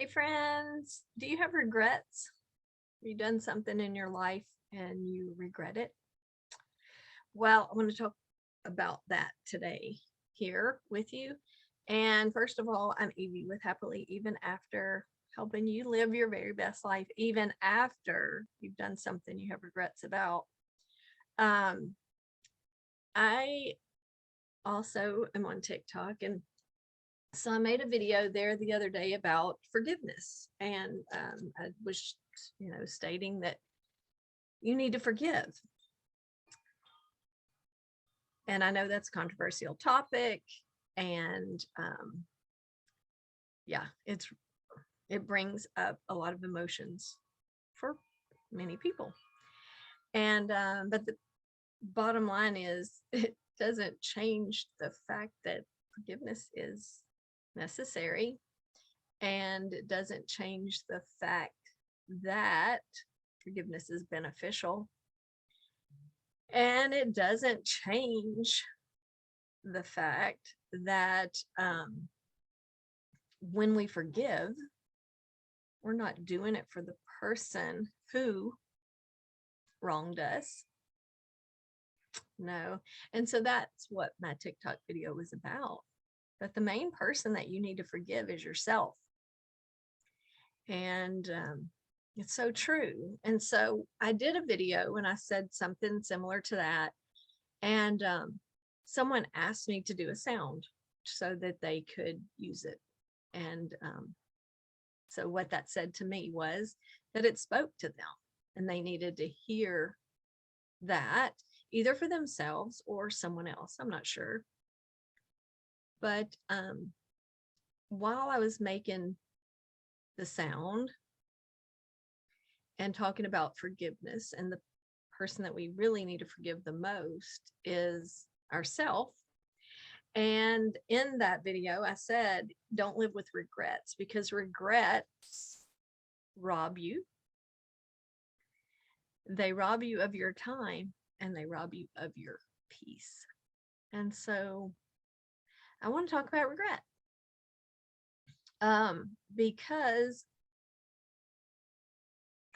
Hey friends, do you have regrets? Have you done something in your life and you regret it? Well, I want to talk about that today here with you. And first of all, I'm Evie with Happily Even After, helping you live your very best life, even after you've done something you have regrets about. Um, I also am on TikTok, and so I made a video there the other day about forgiveness, and I was, stating that you need to forgive. And I know that's a controversial topic, and yeah, it brings up a lot of emotions for many people. And but the bottom line is, it doesn't change the fact that forgiveness is necessary, and it doesn't change the fact that forgiveness is beneficial, and it doesn't change the fact that when we forgive, we're not doing it for the person who wronged us. No. And so that's what my TikTok video was about. But the main person that you need to forgive is yourself. And it's so true. And so I did a video and I said something similar to that. And someone asked me to do a sound so that they could use it. And so what that said to me was that it spoke to them, and they needed to hear that either for themselves or someone else. I'm not sure. But while I was making the sound and talking about forgiveness, and the person that we really need to forgive the most is ourselves. And in that video, I said, don't live with regrets, because regrets rob you. They rob you of your time, and they rob you of your peace. And so I want to talk about regret. Because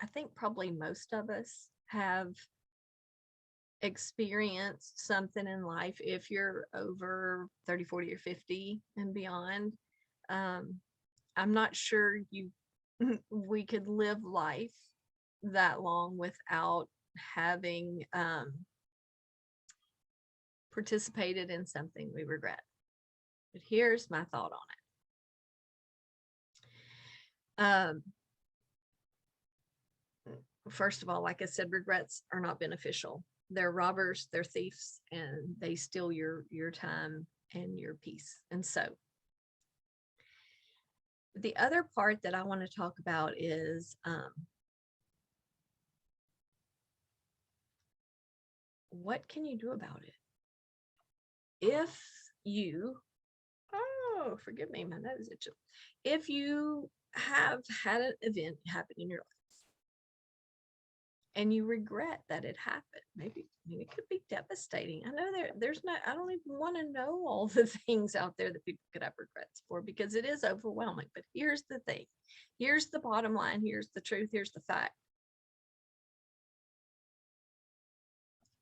I think probably most of us have experienced something in life. If you're over 30, 40, or 50 and beyond, I'm not sure we could live life that long without having participated in something we regret. But here's my thought on it. First of all, like I said, regrets are not beneficial. They're robbers, they're thieves, and they steal your time and your peace. And so the other part that I want to talk about is what can you do about it? If you, oh, forgive me, my nose itching. If you have had an event happen in your life and you regret that it happened, maybe, I mean, it could be devastating. I know there's not, I don't even want to know all the things out there that people could have regrets for, because it is overwhelming. But here's the thing, here's the bottom line, here's the truth, here's the fact.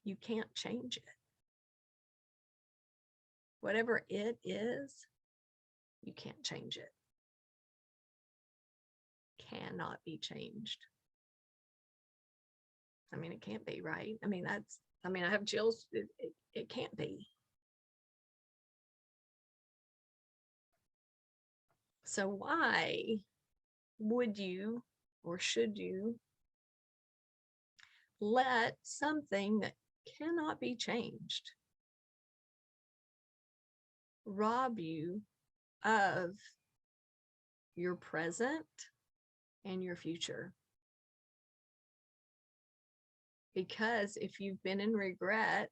You can't change it. Whatever it is, you can't change it. Cannot be changed. I mean, it can't be, right? I mean, I have chills. It can't be. So why would you, or should you, let something that cannot be changed rob you of your present and your future? Because if you've been in regret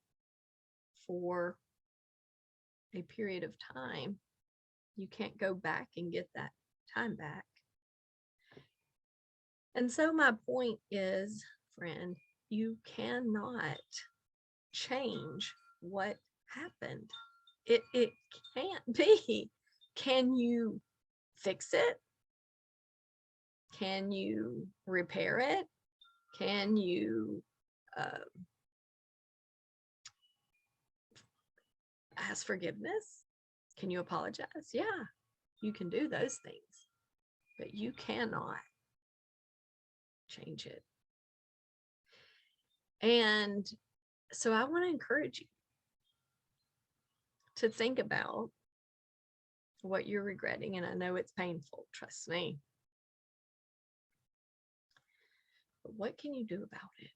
for a period of time, you can't go back and get that time back. And so my point is, friend, you cannot change what happened. It can't be. Can you fix it? Can you repair it? Can you ask forgiveness? Can you apologize? Yeah, you can do those things, but you cannot change it. And so I want to encourage you to think about what you're regretting. And I know it's painful, trust me. But what can you do about it?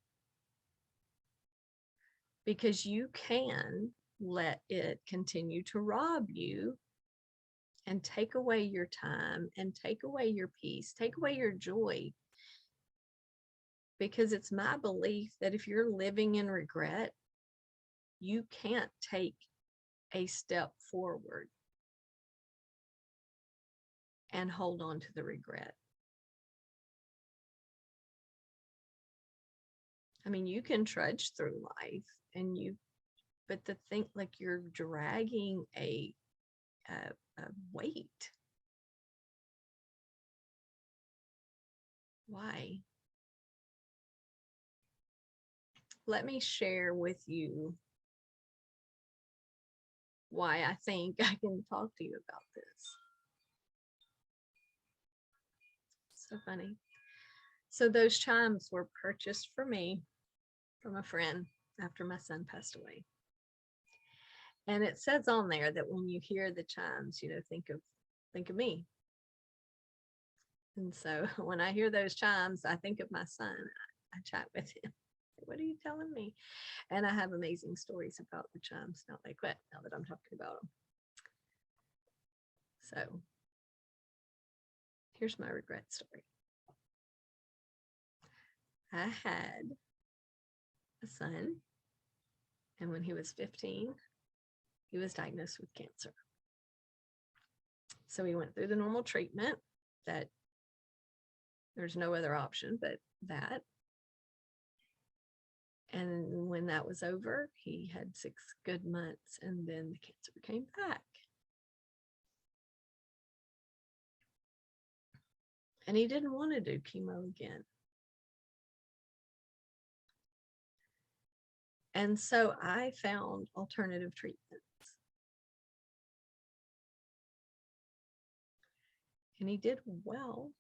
Because you can let it continue to rob you and take away your time and take away your peace, take away your joy. Because it's my belief that if you're living in regret, you can't take a step forward and hold on to the regret. I mean, you can trudge through life but to think like you're dragging a weight. Why? Let me share with you why I think I can talk to you about this. So funny. So those chimes were purchased for me from a friend after my son passed away. And it says on there that when you hear the chimes, think of me. And so when I hear those chimes, I think of my son. I chat with him. What are you telling me? And I have amazing stories about the chimes. Now they quit, now that I'm talking about them. So here's my regret story. I had a son, and when he was 15, he was diagnosed with cancer. So he went through the normal treatment that there's no other option but that. And when that was over, he had 6 good months, and then the cancer came back. And he didn't want to do chemo again. And so I found alternative treatments. And he did well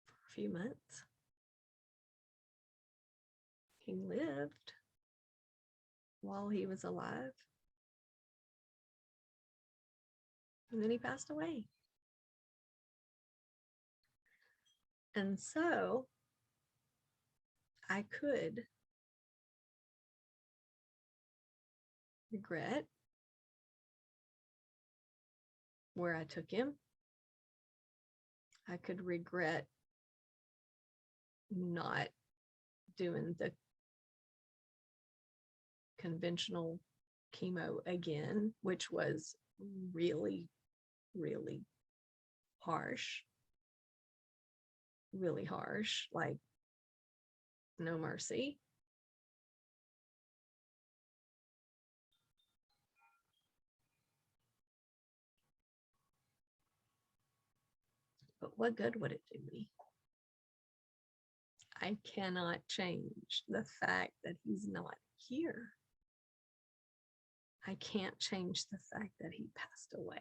for a few months. He lived while he was alive. And then he passed away. And so I could regret where I took him. I could regret not doing the conventional chemo again, which was really, really harsh. Really harsh, like no mercy. But what good would it do me? I cannot change the fact that he's not here. I can't change the fact that he passed away.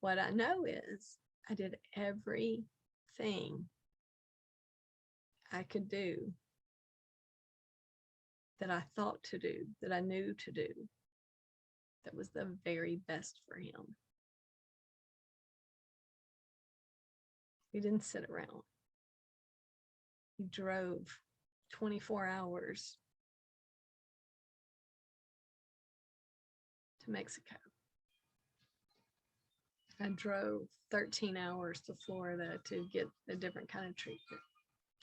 What I know is I did everything I could do, that I thought to do, that I knew to do, that was the very best for him. He didn't sit around. He drove 24 hours to Mexico. I drove 13 hours to Florida to get a different kind of treatment.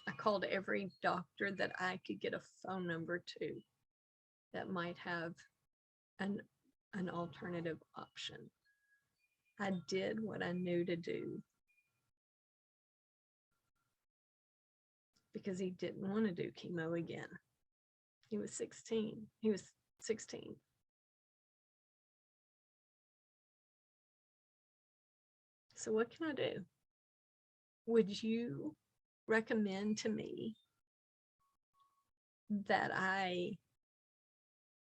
I called every doctor that I could get a phone number to that might have an alternative option. I did what I knew to do because he didn't want to do chemo again. He was 16. So what can I do? Would you recommend to me that I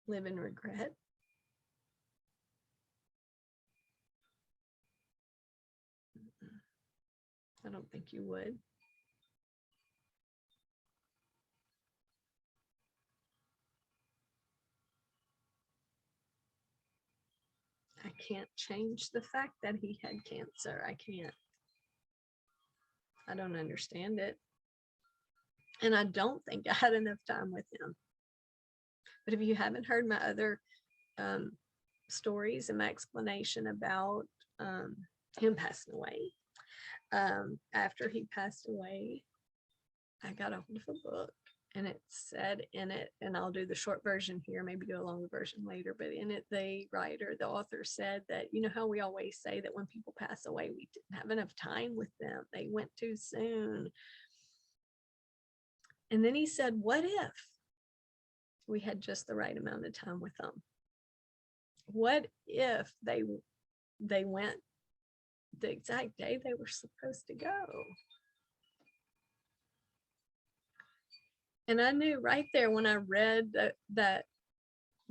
live in regret? I don't think you would. I can't change the fact that he had cancer. I can't. I don't understand it. And I don't think I had enough time with him. But if you haven't heard my other stories and my explanation about him passing away, after he passed away, I got a hold of a book, and it said in it, and I'll do the short version here, maybe do a longer version later, but in it, the author said that, you know how we always say that when people pass away, we didn't have enough time with them. They went too soon. And then he said, what if we had just the right amount of time with them? What if they went the exact day they were supposed to go? And I knew right there when I read those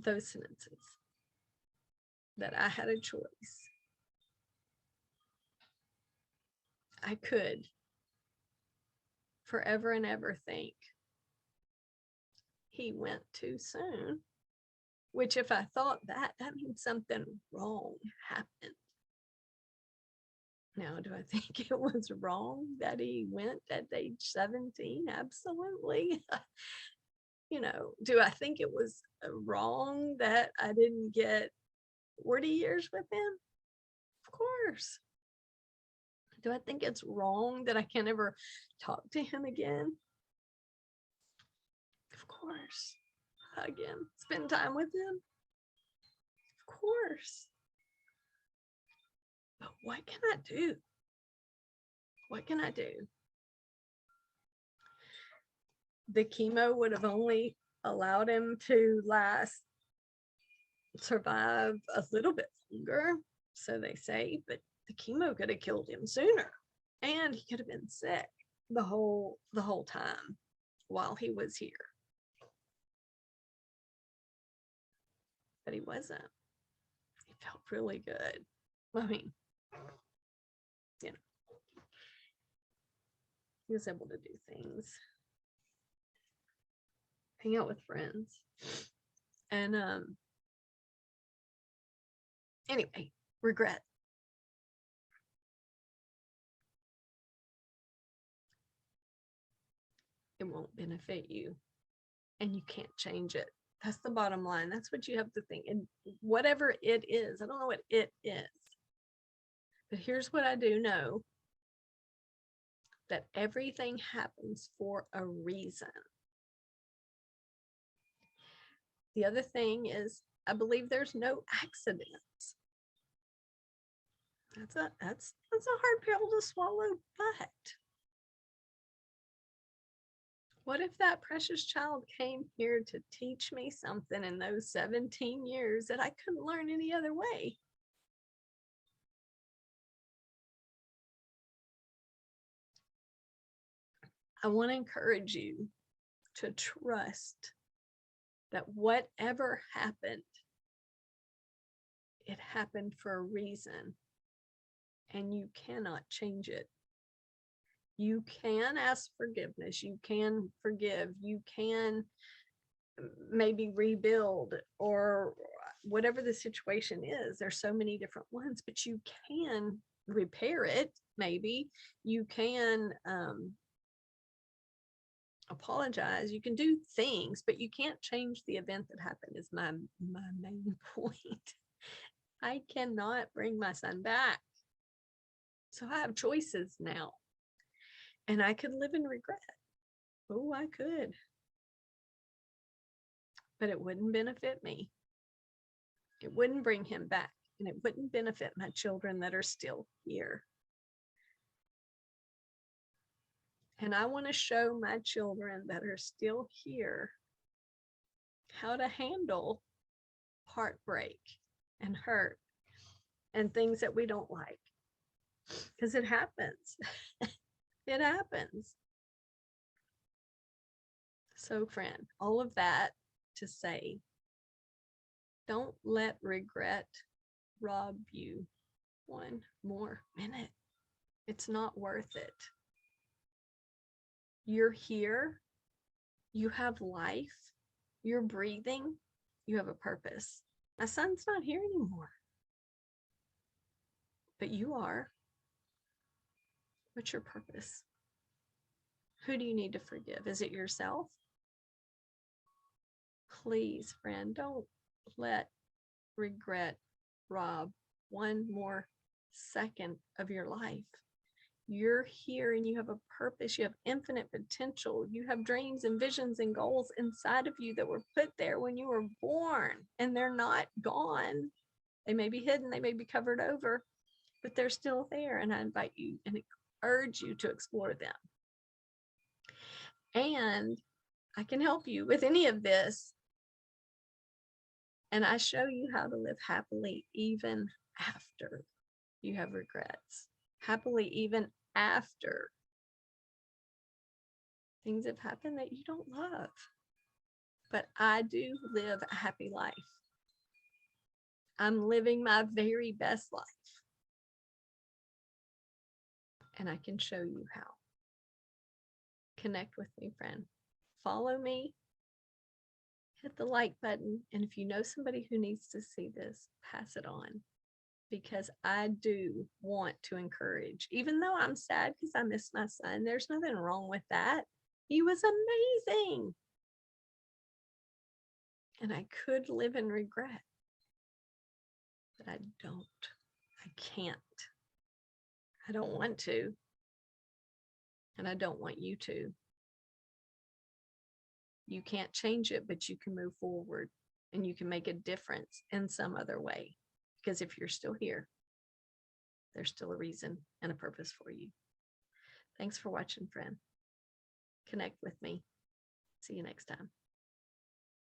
sentences that I had a choice. I could forever and ever think he went too soon, which if I thought that means something wrong happened. Now, do I think it was wrong that he went at age 17? Absolutely. You know, do I think it was wrong that I didn't get 40 years with him? Of course. Do I think it's wrong that I can't ever talk to him again? Of course. Hug him, spend time with him? Of course. But what can I do? What can I do? The chemo would have only allowed him to survive a little bit longer, so they say, but the chemo could have killed him sooner, and he could have been sick the whole time while he was here. But he wasn't. He felt really good. I mean, you know, he was able to do things, hang out with friends, and anyway, regret. It won't benefit you, and you can't change it. That's the bottom line. That's what you have to think. And whatever it is, I don't know what it is, but here's what I do know: that everything happens for a reason. The other thing is, I believe there's no accidents. That's a hard pill to swallow, but what if that precious child came here to teach me something in those 17 years that I couldn't learn any other way? I want to encourage you to trust that whatever happened, it happened for a reason, and you cannot change it. You can ask forgiveness, you can forgive, you can maybe rebuild, or whatever the situation is. There's so many different ones, but you can repair it. Maybe you can apologize, you can do things, but you can't change the event that happened, is my main point. I cannot bring my son back, so I have choices now, and I could live in regret. Oh, I could, but it wouldn't benefit me. It wouldn't bring him back, and it wouldn't benefit my children that are still here. And I want to show my children that are still here how to handle heartbreak and hurt and things that we don't like. because it happens. It happens. So, friend, all of that to say, don't let regret rob you one more minute. It's not worth it. You're here. You have life. You're breathing. You have a purpose. My son's not here anymore, but you are. What's your purpose? Who do you need to forgive? Is it yourself? Please, friend, don't let regret rob one more second of your life. You're here and you have a purpose. You have infinite potential. You have dreams and visions and goals inside of you that were put there when you were born, and they're not gone. They may be hidden, they may be covered over, but they're still there. And I invite you and urge you to explore them. And I can help you with any of this. And I show you how to live happily even after you have regrets. Happily even after things have happened that you don't love. But I do live a happy life. I'm living my very best life. And I can show you how. Connect with me, friend. Follow me. Hit the like button. And if you know somebody who needs to see this, pass it on. Because I do want to encourage, even though I'm sad because I miss my son, there's nothing wrong with that. He was amazing. And I could live in regret, but I don't. I can't. I don't want to. And I don't want you to. You can't change it, but you can move forward and you can make a difference in some other way. Because if you're still here, there's still a reason and a purpose for you. Thanks for watching, friend. Connect with me. See you next time.